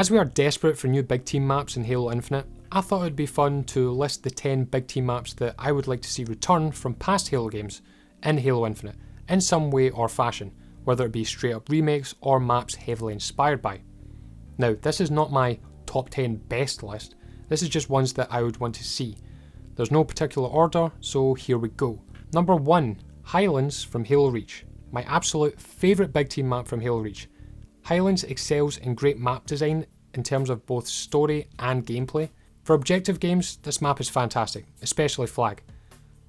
As we are desperate for new big team maps in Halo Infinite, I thought it would be fun to list the 10 big team maps that I would like to see return from past Halo games in Halo Infinite, in some way or fashion, whether it be straight up remakes or maps heavily inspired by. Now, this is not my top 10 best list, this is just ones that I would want to see. There's no particular order, so here we go. Number 1, HIGHLANDS from Halo Reach. My absolute favourite big team map from Halo Reach. HIGHLANDS excels in great map design in terms of both story and gameplay. For objective games, this map is fantastic, especially Flag.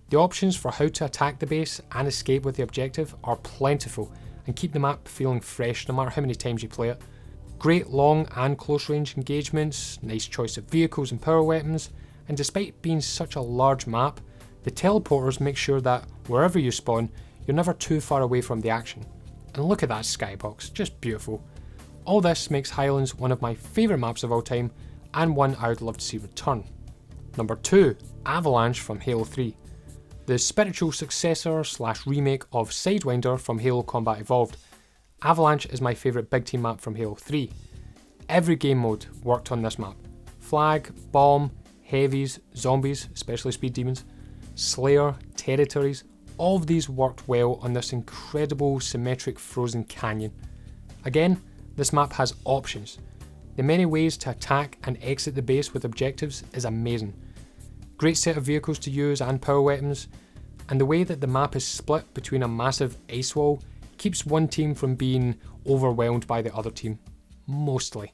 The options for how to attack the base and escape with the objective are plentiful and keep the map feeling fresh no matter how many times you play it. Great long and close range engagements, nice choice of vehicles and power weapons, and despite being such a large map, the teleporters make sure that wherever you spawn, you're never too far away from the action. And look at that skybox, just beautiful. All this makes HIGHLANDS one of my favourite maps of all time, and one I would love to see return. Number 2, AVALANCHE from Halo 3. The spiritual successor / remake of Sidewinder from Halo Combat Evolved. AVALANCHE is my favourite big team map from Halo 3. Every game mode worked on this map. Flag, bomb, heavies, zombies, especially speed demons, Slayer, territories, all of these worked well on this incredible symmetric frozen canyon. Again, this map has options. The many ways to attack and exit the base with objectives is amazing. Great set of vehicles to use and power weapons, and the way that the map is split between a massive ice wall keeps one team from being overwhelmed by the other team, mostly.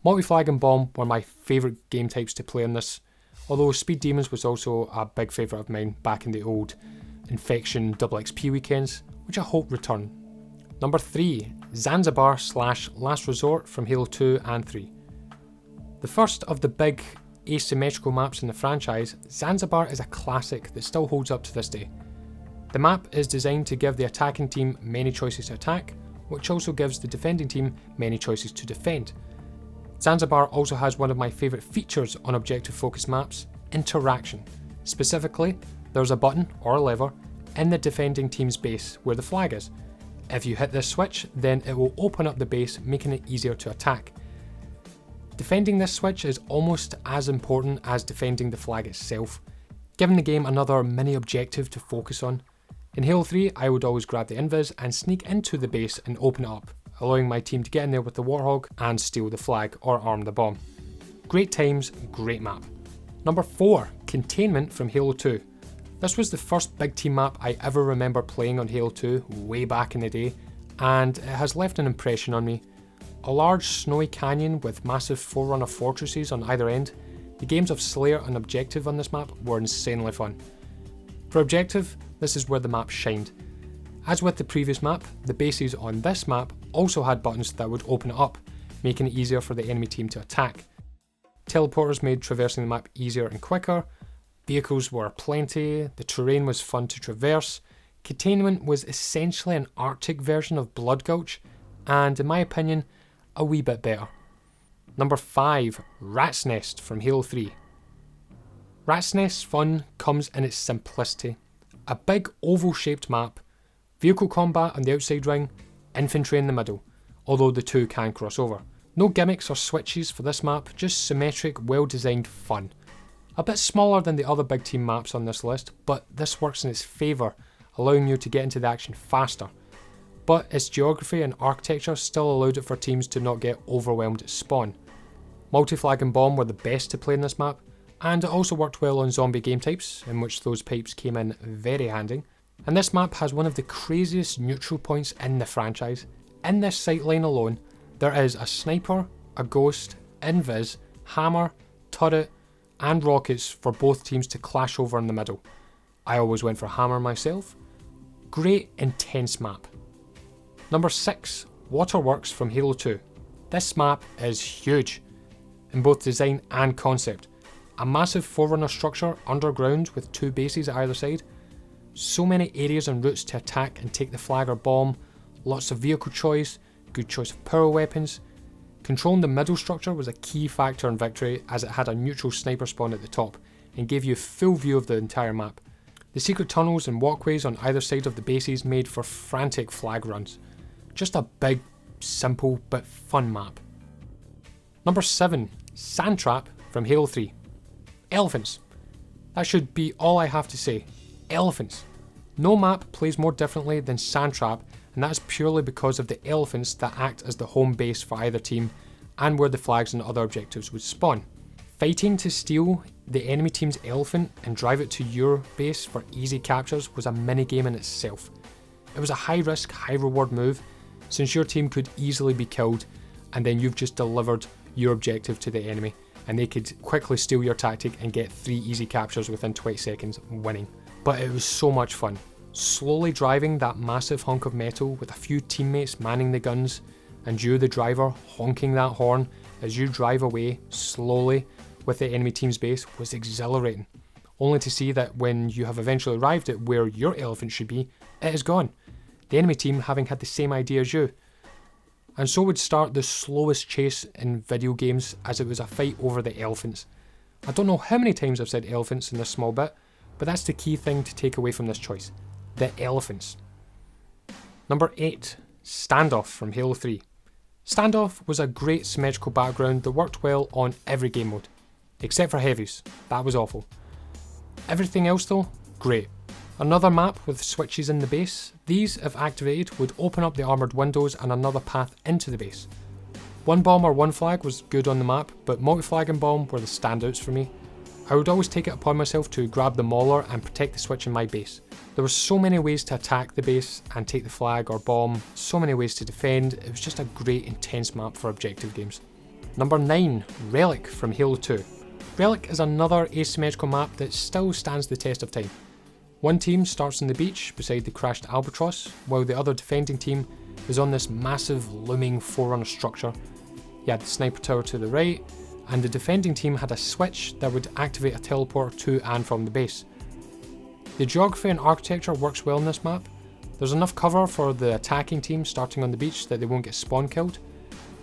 Multi-flag and bomb were my favourite game types to play on this, although Speed Demons was also a big favourite of mine back in the old Infection double XP weekends, which I hope return. Number 3, Zanzibar / Last Resort from Halo 2 and 3. The first of the big asymmetrical maps in the franchise, Zanzibar is a classic that still holds up to this day. The map is designed to give the attacking team many choices to attack, which also gives the defending team many choices to defend. Zanzibar also has one of my favourite features on objective focused maps, interaction. Specifically, there's a button or a lever in the defending team's base where the flag is. If you hit this switch, then it will open up the base, making it easier to attack. Defending this switch is almost as important as defending the flag itself, giving the game another mini objective to focus on. In Halo 3, I would always grab the invis and sneak into the base and open it up, allowing my team to get in there with the Warthog and steal the flag or arm the bomb. Great times, great map. Number 4, Containment from Halo 2. This was the first big team map I ever remember playing on Halo 2 way back in the day, and it has left an impression on me. A large snowy canyon with massive Forerunner fortresses on either end, the games of Slayer and Objective on this map were insanely fun. For Objective, this is where the map shined. As with the previous map, the bases on this map also had buttons that would open it up, making it easier for the enemy team to attack. Teleporters made traversing the map easier and quicker, vehicles were plenty, the terrain was fun to traverse, Containment was essentially an Arctic version of Blood Gulch, and in my opinion, a wee bit better. Number 5, Rat's Nest from Halo 3. Rat's Nest's fun comes in its simplicity. A big oval shaped map, vehicle combat on the outside ring, infantry in the middle, although the two can cross over. No gimmicks or switches for this map, just symmetric, well designed fun. A bit smaller than the other big team maps on this list, but this works in its favour, allowing you to get into the action faster. But its geography and architecture still allowed it for teams to not get overwhelmed at spawn. Multi-flag and bomb were the best to play in this map, and it also worked well on zombie game types, in which those pipes came in very handy. And this map has one of the craziest neutral points in the franchise. In this sight line alone, there is a sniper, a ghost, invis, hammer, turret, and rockets for both teams to clash over in the middle. I always went for hammer myself. Great, intense map. Number 6, Waterworks from Halo 2. This map is huge, in both design and concept. A massive Forerunner structure underground with 2 bases at either side. So many areas and routes to attack and take the flag or bomb, lots of vehicle choice, good choice of power weapons. Controlling the middle structure was a key factor in victory, as it had a neutral sniper spawn at the top and gave you a full view of the entire map. The secret tunnels and walkways on either side of the bases made for frantic flag runs. Just a big, simple but fun map. Number 7, SANDTRAP from Halo 3. Elephants. That should be all I have to say. Elephants. No map plays more differently than SANDTRAP, and that is purely because of the elephants that act as the home base for either team and where the flags and other objectives would spawn. Fighting to steal the enemy team's elephant and drive it to your base for easy captures was a minigame in itself. It was a high risk, high reward move, since your team could easily be killed and then you've just delivered your objective to the enemy and they could quickly steal your tactic and get 3 easy captures within 20 seconds, winning. But it was so much fun. Slowly driving that massive hunk of metal with a few teammates manning the guns and you, the driver, honking that horn as you drive away slowly with the enemy team's base was exhilarating, only to see that when you have eventually arrived at where your elephant should be, it is gone, the enemy team having had the same idea as you. And so would start the slowest chase in video games, as it was a fight over the elephants. I don't know how many times I've said elephants in this small bit, but that's the key thing to take away from this choice. The elephants. Number 8, Standoff from Halo 3. Standoff was a great symmetrical background that worked well on every game mode. Except for heavies, that was awful. Everything else though, great. Another map with switches in the base. These, if activated, would open up the armoured windows and another path into the base. One bomb or one flag was good on the map, but multi-flag and bomb were the standouts for me. I would always take it upon myself to grab the mauler and protect the switch in my base. There were so many ways to attack the base and take the flag or bomb, so many ways to defend. It was just a great intense map for objective games. Number 9, Relic from Halo 2. Relic is another asymmetrical map that still stands the test of time. One team starts on the beach beside the crashed Albatross, while the other defending team is on this massive looming forerunner structure. You had the sniper tower to the right, and the defending team had a switch that would activate a teleporter to and from the base. The geography and architecture works well in this map. There's enough cover for the attacking team starting on the beach that they won't get spawn killed,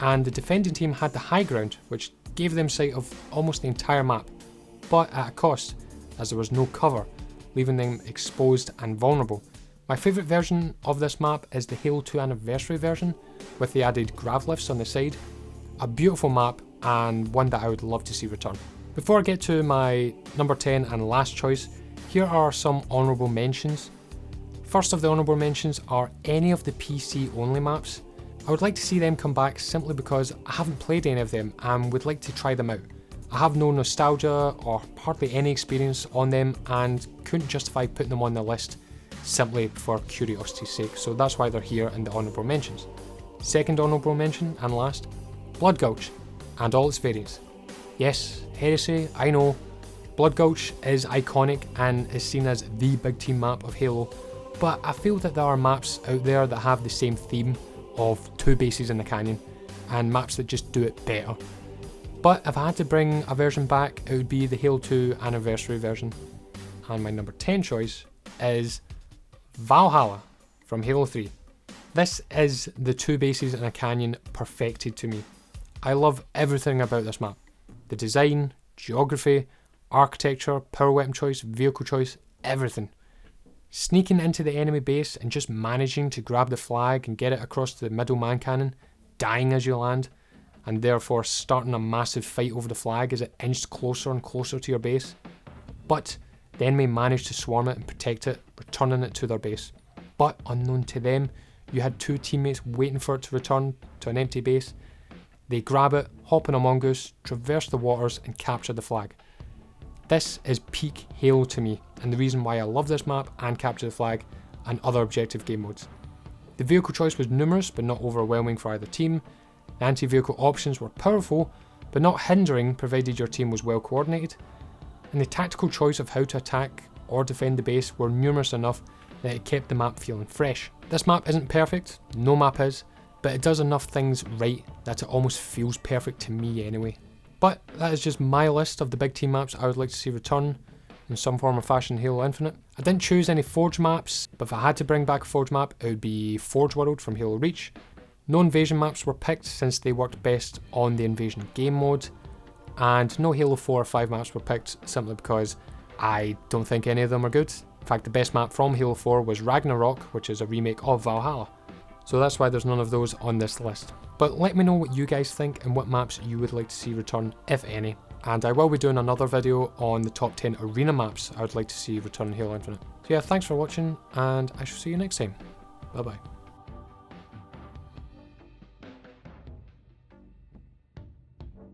and the defending team had the high ground, which gave them sight of almost the entire map, but at a cost, as there was no cover, leaving them exposed and vulnerable. My favourite version of this map is the Halo 2 Anniversary version, with the added grav lifts on the side. A beautiful map, and one that I would love to see return. Before I get to my number 10 and last choice, here are some honourable mentions. First of the honourable mentions are any of the PC only maps. I would like to see them come back simply because I haven't played any of them and would like to try them out. I have no nostalgia or hardly any experience on them and couldn't justify putting them on the list simply for curiosity's sake, so that's why they're here in the honourable mentions. Second honourable mention and last, Blood Gulch and all its variants. Yes, heresy, I know. Blood Gulch is iconic and is seen as the big team map of Halo, but I feel that there are maps out there that have the same theme of 2 bases in the canyon and maps that just do it better. But if I had to bring a version back, it would be the Halo 2 Anniversary version. And my number 10 choice is Valhalla from Halo 3. This is the 2 bases in a canyon perfected to me. I love everything about this map. The design, geography, architecture, power weapon choice, vehicle choice, everything. Sneaking into the enemy base and just managing to grab the flag and get it across the middle man cannon, dying as you land, and therefore starting a massive fight over the flag as it inched closer and closer to your base. But the enemy managed to swarm it and protect it, returning it to their base. But unknown to them, you had 2 teammates waiting for it to return to an empty base. They grab it, hop in a mongoose, traverse the waters and capture the flag. This is peak Halo to me, and the reason why I love this map and Capture the Flag and other objective game modes. The vehicle choice was numerous but not overwhelming for either team. The anti-vehicle options were powerful but not hindering provided your team was well coordinated. And the tactical choice of how to attack or defend the base were numerous enough that it kept the map feeling fresh. This map isn't perfect, no map is, but it does enough things right that it almost feels perfect to me anyway. But that is just my list of the big team maps I would like to see return in some form or fashion in Halo Infinite. I didn't choose any Forge maps, but if I had to bring back a Forge map, it would be Forge World from Halo Reach. No invasion maps were picked since they worked best on the invasion game mode, and no Halo 4 or 5 maps were picked simply because I don't think any of them are good. In fact, the best map from Halo 4 was Ragnarok, which is a remake of Valhalla. So that's why there's none of those on this list. But let me know what you guys think and what maps you would like to see return, if any. And I will be doing another video on the top 10 arena maps I would like to see return in Halo Infinite. So yeah, thanks for watching, and I shall see you next time. Bye bye.